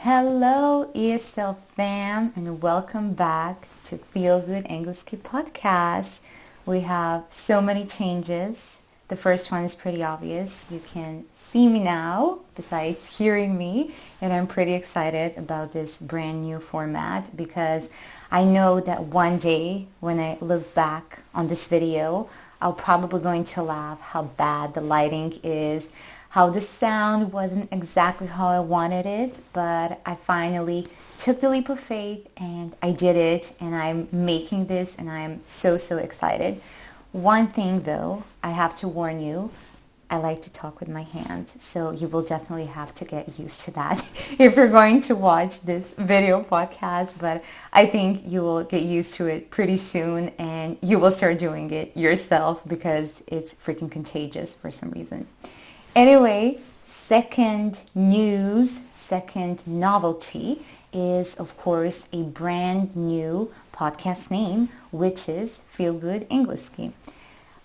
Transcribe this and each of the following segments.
Hello, ESL fam, and welcome back to Feel Good Engleskii podcast. We have so many changes. The first one is pretty obvious. You can see me now, besides hearing me, and I'm pretty excited about this brand new format because I know that one day when I look back on this video, I'll probably going to laugh how bad the lighting is, how the sound wasn't exactly how I wanted it, but I finally took the leap of faith and I did it, and I'm making this and I'm so excited. One thing though, I have to warn you, I like to talk with my hands, so you will definitely have to get used to that if you're going to watch this video podcast, but I think you will get used to it pretty soon and you will start doing it yourself because it's freaking contagious for some reason. Anyway, second news, second novelty is, of course, a brand new podcast name, which is Feel Good Engleski.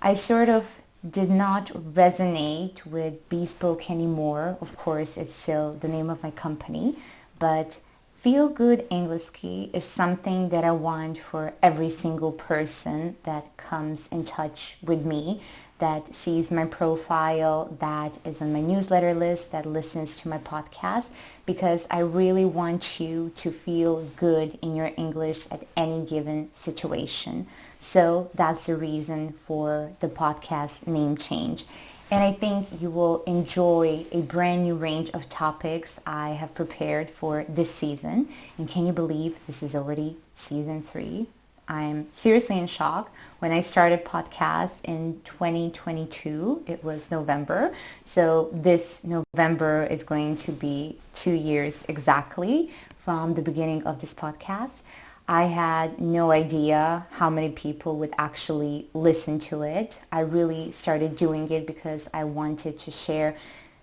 I sort of did not resonate with Beespoke anymore. Of course, it's still the name of my company, but Feel Good Engleski is something that I want for every single person that comes in touch with me, that sees my profile, that is on my newsletter list, that listens to my podcast, because I really want you to feel good in your English at any given situation. So that's the reason for the podcast name change. And I think you will enjoy a brand new range of topics I have prepared for this season. And can you believe this is already season 3? I'm seriously in shock. When I started podcast in 2022, it was November. So this November is going to be 2 years exactly from the beginning of this podcast. I had no idea how many people would actually listen to it. I really started doing it because I wanted to share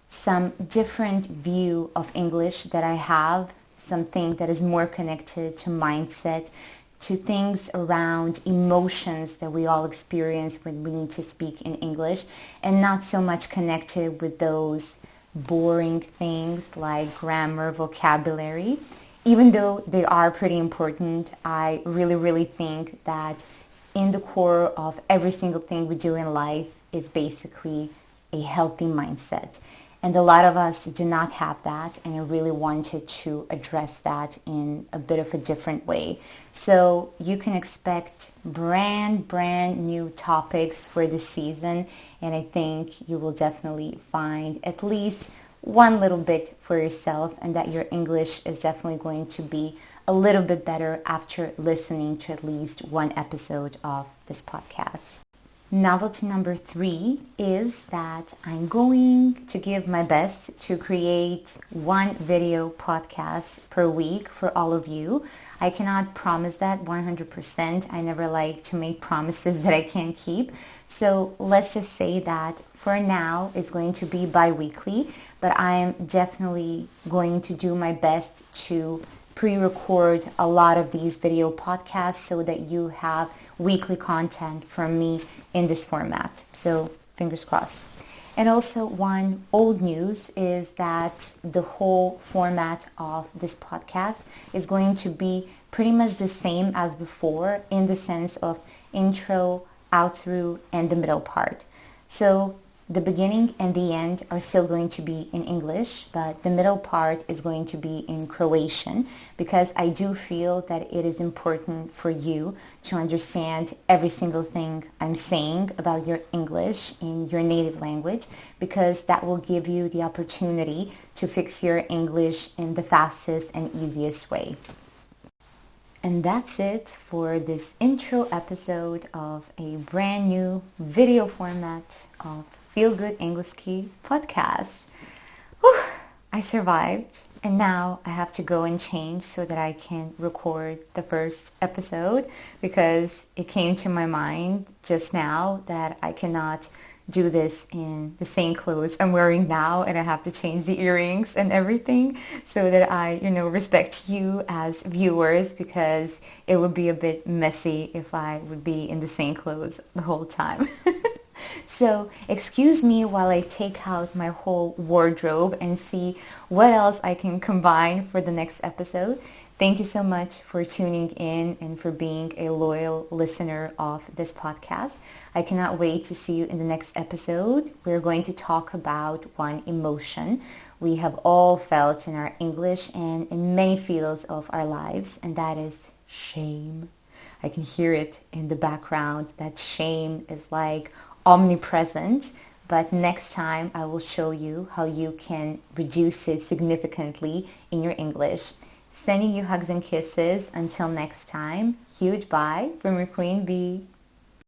some different view of English that I have, something that is more connected to mindset, to things around emotions that we all experience when we need to speak in English, and not so much connected with those boring things like grammar, vocabulary. Even though they are pretty important, I really think that in the core of every single thing we do in life is basically a healthy mindset. And a lot of us do not have that, and I really wanted to address that in a bit of a different way. So you can expect brand new topics for this season, and I think you will definitely find at least one little bit for yourself, and that your English is definitely going to be a little bit better after listening to at least one episode of this podcast. Novelty number 3 is that I'm going to give my best to create one video podcast per week for all of you. I cannot promise that 100%. I never like to make promises that I can't keep. So let's just say that for now it's going to be bi-weekly, but I'm definitely going to do my best to pre-record a lot of these video podcasts so that you have weekly content from me in this format. So fingers crossed. And also one old news is that the whole format of this podcast is going to be pretty much the same as before, in the sense of intro, outro, and the middle part. So the beginning and the end are still going to be in English, but the middle part is going to be in Croatian, because I do feel that it is important for you to understand every single thing I'm saying about your English in your native language, because that will give you the opportunity to fix your English in the fastest and easiest way. And that's it for this intro episode of a brand new video format of Feel Good Engleski podcast. Whew, I survived, and now I have to go and change so that I can record the first episode, because it came to my mind just now that I cannot do this in the same clothes I'm wearing now, and I have to change the earrings and everything so that I, respect you as viewers, because it would be a bit messy if I would be in the same clothes the whole time. So excuse me while I take out my whole wardrobe and see what else I can combine for the next episode. Thank you so much for tuning in and for being a loyal listener of this podcast. I cannot wait to see you in the next episode. We're going to talk about one emotion we have all felt in our English and in many fields of our lives, and that is shame. I can hear it in the background. That shame is like omnipresent. But next time I will show you how you can reduce it significantly in your English. Sending you hugs and kisses. Until next time, huge bye from your Queen Bee.